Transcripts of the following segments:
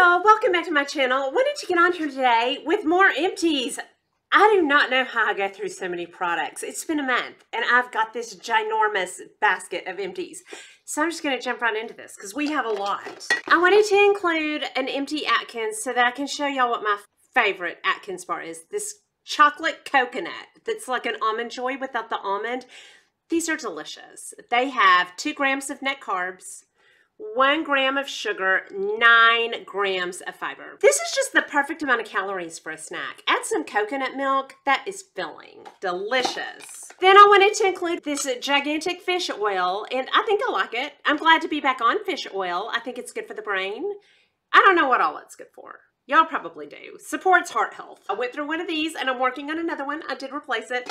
y'all, welcome back to my channel. Wanted to get on here today with more empties. I do not know how I go through so many products. It's been a month and I've got this ginormous basket of empties. So I'm just going to jump right into this because we have a lot. I wanted to include an empty Atkins so that I can show y'all what my favorite Atkins bar is. This chocolate coconut that's like an Almond Joy without the almond. These are delicious. They have 2 grams of net carbs, 1 gram of sugar, 9 grams of fiber. This is just the perfect amount of calories for a snack. Add some coconut milk. That is filling. Delicious. Then I wanted to include this gigantic fish oil, and I think I like it. I'm glad to be back on fish oil. I think it's good for the brain. I don't know what all it's good for. Y'all probably do. Supports heart health. I went through one of these, and I'm working on another one. I did replace it.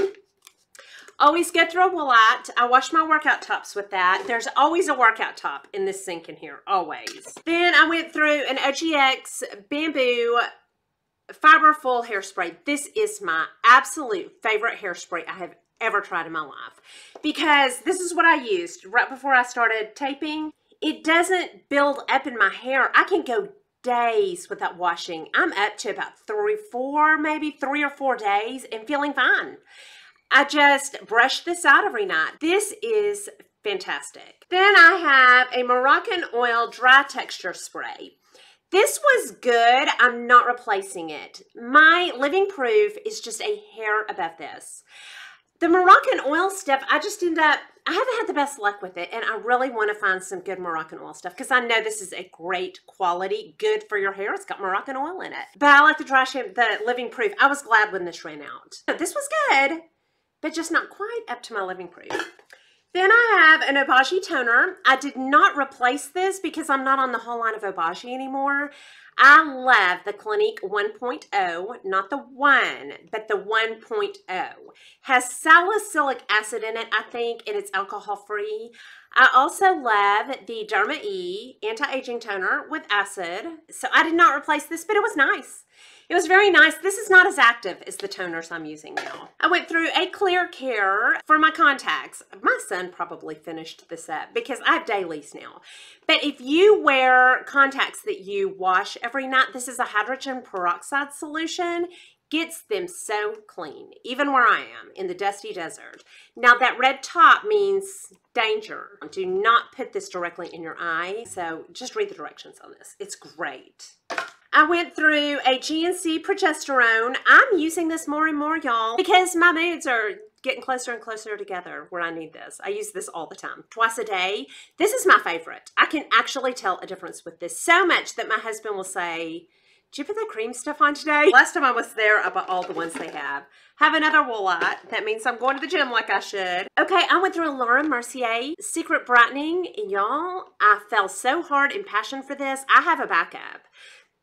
Always go through a Monat. I wash my workout tops with that. There's always a workout top in this sink in here, always. Then I went through an OGX Bamboo Fiberful Hairspray. This is my absolute favorite hairspray I have ever tried in my life because this is what I used right before I started taping. It doesn't build up in my hair. I can go days without washing. I'm up to about 3 or 4 days and feeling fine. I just brush this out every night. This is fantastic. Then I have a Moroccan Oil Dry Texture Spray. This was good. I'm not replacing it. My Living Proof is just a hair above this. The Moroccan Oil stuff, I haven't had the best luck with it, and I really want to find some good Moroccan Oil stuff because I know this is a great quality, good for your hair. It's got Moroccan Oil in it. But I like the Living Proof. I was glad when this ran out. This was good, but just not quite up to my Living Proof. Then I have an Obagi toner. I did not replace this because I'm not on the whole line of Obagi anymore. I love the Clinique 1.0, not the 1, but the 1.0. Has salicylic acid in it, I think, and it's alcohol-free. I also love the Derma E anti-aging toner with acid. So I did not replace this, but it was nice. It was very nice. This is not as active as the toners I'm using now. I went through a Clear Care for my contacts. My son probably finished this up because I have dailies now. But if you wear contacts that you wash every night, this is a hydrogen peroxide solution. Gets them so clean, even where I am in the dusty desert. Now that red top means danger. Do not put this directly in your eye. So just read the directions on this. It's great. I went through a GNC progesterone. I'm using this more and more, y'all, because my moods are getting closer and closer together where I need this. I use this all the time, twice a day. This is my favorite. I can actually tell a difference with this so much that my husband will say, "Did you put the cream stuff on today?" Last time I was there, I bought all the ones they have. Have another Monat. That means I'm going to the gym like I should. Okay, I went through a Laura Mercier Secret Brightening. Y'all, I fell so hard in passion for this. I have a backup.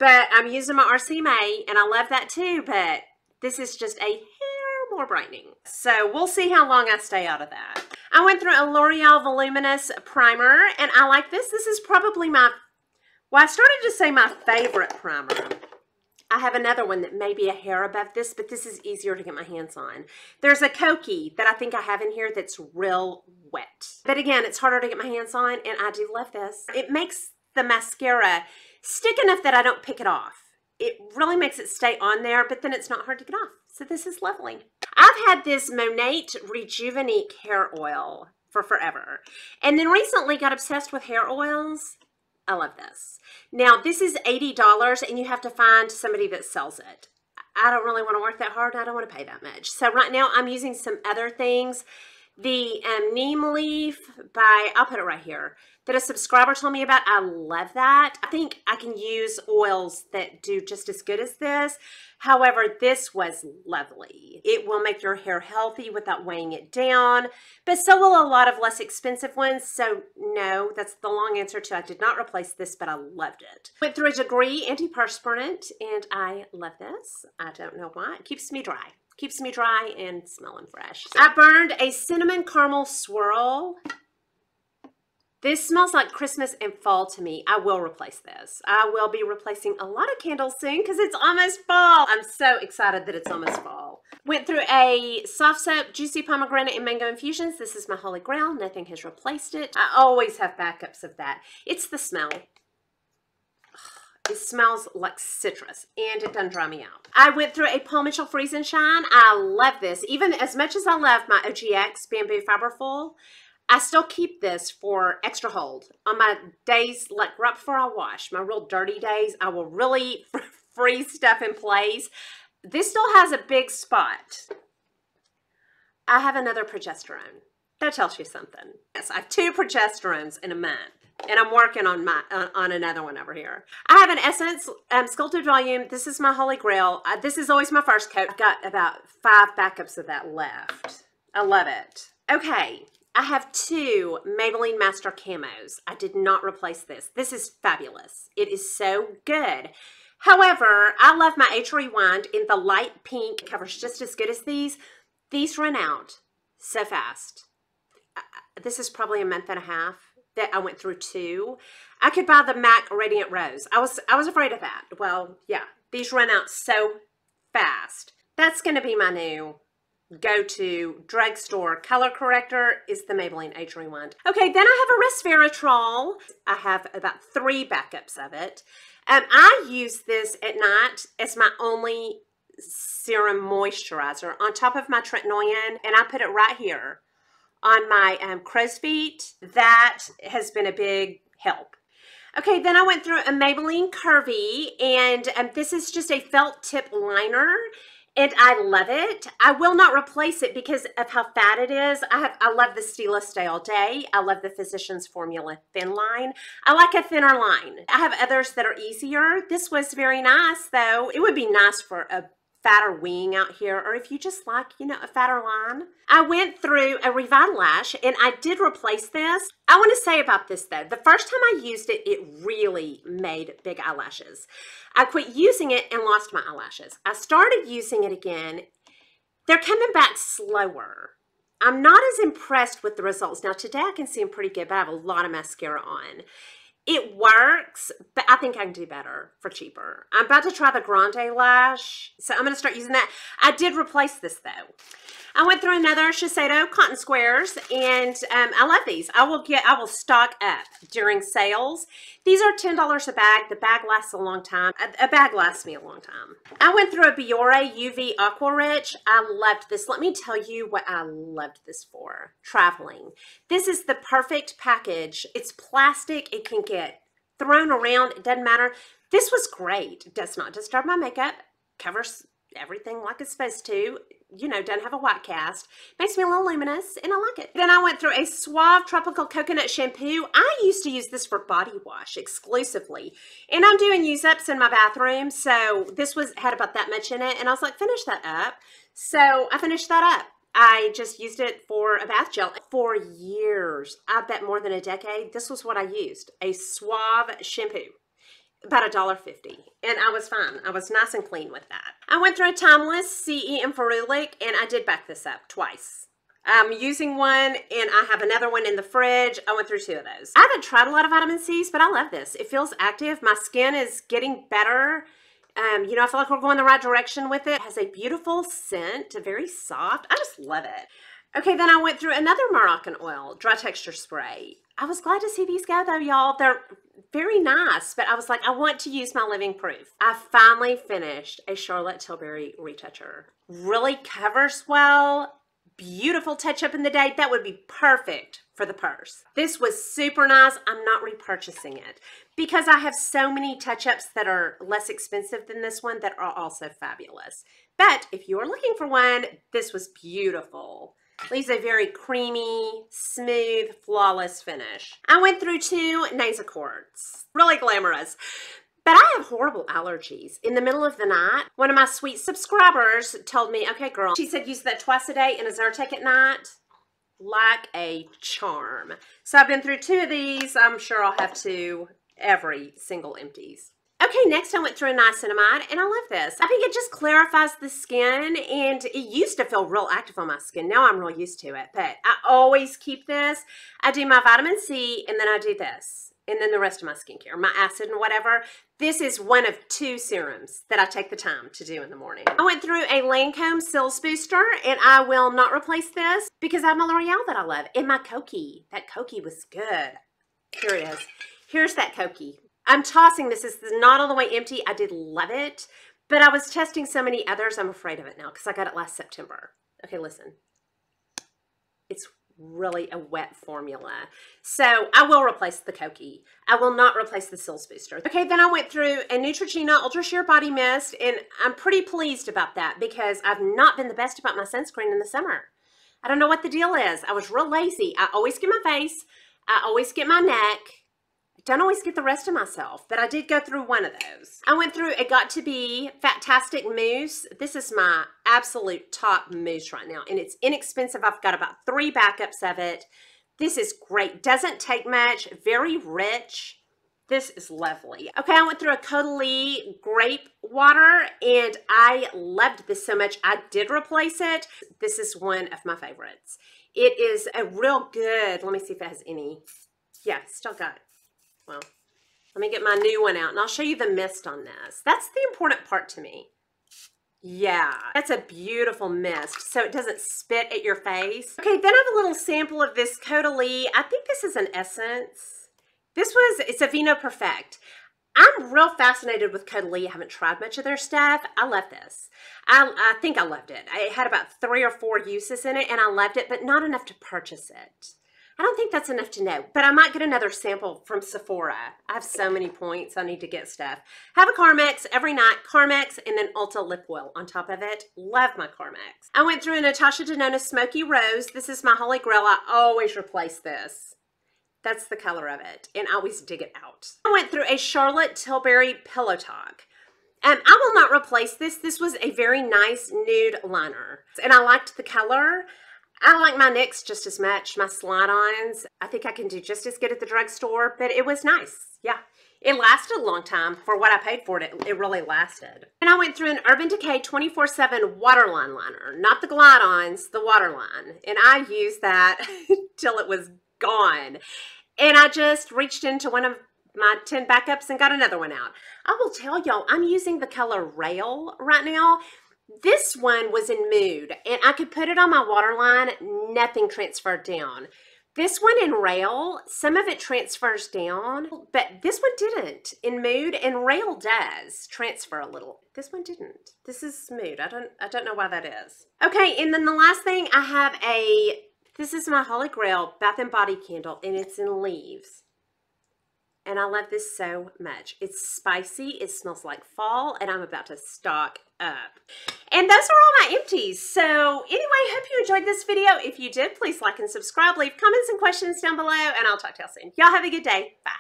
But I'm using my RCMA, and I love that too, but this is just a hair more brightening. So we'll see how long I stay out of that. I went through a L'Oreal Voluminous Primer, and I like this. This is probably my, well, I started to say my favorite primer. I have another one that may be a hair above this, but this is easier to get my hands on. There's a Koki that I think I have in here that's real wet. But again, it's harder to get my hands on, and I do love this. It makes the mascara stick enough that I don't pick it off. It really makes it stay on there, but then it's not hard to get off. So this is lovely. I've had this Monat Rejuvenique hair oil for forever. And then recently got obsessed with hair oils. I love this. Now this is $80 and you have to find somebody that sells it. I don't really want to work that hard. I don't want to pay that much. So right now I'm using some other things. The neem leaf by, I'll put it right here, that a subscriber told me about. I love that. I think I can use oils that do just as good as this. However, this was lovely. It will make your hair healthy without weighing it down, but so will a lot of less expensive ones. So no, that's the long answer to I did not replace this, but I loved it. Went through a Degree antiperspirant, and I love this. I don't know why. It keeps me dry. Keeps me dry and smelling fresh. I burned a cinnamon caramel swirl. This smells like Christmas and fall to me. I will replace this. I will be replacing a lot of candles soon because it's almost fall. I'm so excited that it's almost fall. Went through a soft soap, juicy pomegranate and mango infusions. This is my holy grail. Nothing has replaced it. I always have backups of that. It's the smell. It smells like citrus, and it doesn't dry me out. I went through a Paul Mitchell Freeze and Shine. I love this. Even as much as I love my OGX Bamboo Fiberful, I still keep this for extra hold. On my days, like right before I wash, my real dirty days, I will really freeze stuff in place. This still has a big spot. I have another progesterone. That tells you something. Yes, I have 2 progesterones in a month. And I'm working on on another one over here. I have an Essence Sculpted Volume. This is my holy grail. This is always my first coat. I've got about 5 backups of that left. I love it. Okay, I have 2 Maybelline Master Camos. I did not replace this. This is fabulous. It is so good. However, I love my H Rewind in the light pink. It covers just as good as these. These run out so fast. This is probably a month and a half that I went through 2. I could buy the MAC Radiant Rose. I was afraid of that. Well, yeah, these run out so fast. That's going to be my new go-to drugstore color corrector is the Maybelline Age Rewind. Okay, then I have a resveratrol. I have about 3 backups of it. I use this at night as my only serum moisturizer on top of my tretinoin, and I put it right here on my crow's feet. That has been a big help. Okay, then I went through a Maybelline Curvy, and this is just a felt tip liner, and I love it. I will not replace it because of how fat it is. I love the Stila Stay All Day. I love the Physicians Formula Thin Line. I like a thinner line. I have others that are easier. This was very nice, though. It would be nice for a fatter wing out here, or if you just like, you know, a fatter line. I went through a Revitalash, and I did replace this. I want to say about this, though, the first time I used it, it really made big eyelashes. I quit using it and lost my eyelashes. I started using it again. They're coming back slower. I'm not as impressed with the results. Now, today I can see them pretty good, but I have a lot of mascara on. It works, but I think I can do better for cheaper. I'm about to try the Grande Lash, so I'm going to start using that. I did replace this, though. I went through another Shiseido Cotton Squares, and I love these. I will stock up during sales. These are $10 a bag. The bag lasts a long time. A bag lasts me a long time. I went through a Biore UV Aqua Rich. I loved this. Let me tell you what I loved this for. Traveling. This is the perfect package. It's plastic. It can get thrown around. It doesn't matter. This was great. It does not disturb my makeup. Covers everything like it's supposed to. You know, doesn't have a white cast. Makes me a little luminous, and I like it. Then I went through a Suave Tropical Coconut Shampoo. I used to use this for body wash exclusively, and I'm doing use-ups in my bathroom, so this had about that much in it, and I was like, finish that up. So I finished that up. I just used it for a bath gel for years. I bet more than a decade. This was what I used, a Suave shampoo. About $1.50, and I was fine. I was nice and clean with that. I went through a Timeless CE and Ferulic, and I did back this up twice. I'm using one, and I have another one in the fridge. I went through 2 of those. I haven't tried a lot of vitamin C's, but I love this. It feels active. My skin is getting better. You know, I feel like we're going the right direction with it. It has a beautiful scent, very soft. I just love it. Okay, then I went through another Moroccan Oil Dry Texture Spray. I was glad to see these go, though, y'all. They're very nice, but I was like, I want to use my living proof. I finally finished a Charlotte Tilbury retoucher. Really covers well. Beautiful touch-up in the day. That would be perfect for the purse. This was super nice. I'm not repurchasing it because I have so many touch-ups that are less expensive than this one that are also fabulous. But if you are looking for one, this was beautiful. Leaves a very creamy, smooth, flawless finish. I went through 2 Nasocords. Really glamorous. But I have horrible allergies. In the middle of the night, one of my sweet subscribers told me, okay, girl, she said use that twice a day and a Zyrtec at night. Like a charm. So I've been through 2 of these. I'm sure I'll have 2 every single Empties. Okay, next I went through a niacinamide, and I love this. I think it just clarifies the skin, and it used to feel real active on my skin. Now I'm real used to it, but I always keep this. I do my vitamin C, and then I do this, and then the rest of my skincare, my acid and whatever. This is one of 2 serums that I take the time to do in the morning. I went through a Lancome Cils Booster, and I will not replace this because I have my L'Oreal that I love, and my Kokie. That Kokie was good. Here it is. Here's that Kokie. I'm tossing this. This is not all the way empty. I did love it, but I was testing so many others. I'm afraid of it now because I got it last September. Okay, listen. It's really a wet formula. So I will replace the Cokie. I will not replace the Cils Booster. Okay, then I went through a Neutrogena Ultra Sheer Body Mist, and I'm pretty pleased about that because I've not been the best about my sunscreen in the summer. I don't know what the deal is. I was real lazy. I always get my face. I always get my neck. I don't always get the rest of myself, but I did go through one of those. I went through a Got To Be Fantastic Mousse. This is my absolute top mousse right now, and it's inexpensive. I've got about 3 backups of it. This is great. Doesn't take much. Very rich. This is lovely. Okay, I went through a Caudalie Grape Water, and I loved this so much. I did replace it. This is one of my favorites. It is a real good, let me see if it has any. Yeah, still got it. Well, let me get my new one out, and I'll show you the mist on this. That's the important part to me. Yeah, that's a beautiful mist, so it doesn't spit at your face. Okay, then I have a little sample of this Caudalie. I think this is an essence. It's a Vino Perfect. I'm real fascinated with Caudalie. I haven't tried much of their stuff. I love this. I think I loved it. I had about 3 or 4 uses in it, and I loved it, but not enough to purchase it. I don't think that's enough to know, but I might get another sample from Sephora. I have so many points. I need to get stuff. Have a Carmex every night. Carmex and then Ulta lip oil on top of it. Love my Carmex. I went through a Natasha Denona Smoky Rose. This is my holy grail. I always replace this. That's the color of it, and I always dig it out. I went through a Charlotte Tilbury Pillow Talk. I will not replace this. This was a very nice nude liner, and I liked the color. I like my NYX just as much, my slide-ons. I think I can do just as good at the drugstore, but it was nice. Yeah, it lasted a long time. For what I paid for it, it really lasted. And I went through an Urban Decay 24/7 Waterline liner, not the glide-ons, the Waterline. And I used that till it was gone. And I just reached into one of my 10 backups and got another one out. I will tell y'all, I'm using the color Rail right now. This one was in Mood, and I could put it on my waterline. Nothing transferred down. This one in Rail, some of it transfers down, but this one didn't in Mood, and Rail does transfer a little. This one didn't. This is Mood. I don't know why that is. Okay, and then the last thing I have this is my Holy Grail Bath and Body Candle, and it's in Leaves. And I love this so much. It's spicy, it smells like fall, and I'm about to stock up. And those are all my empties. So anyway, hope you enjoyed this video. If you did, please like and subscribe, leave comments and questions down below, and I'll talk to y'all soon. Y'all have a good day. Bye.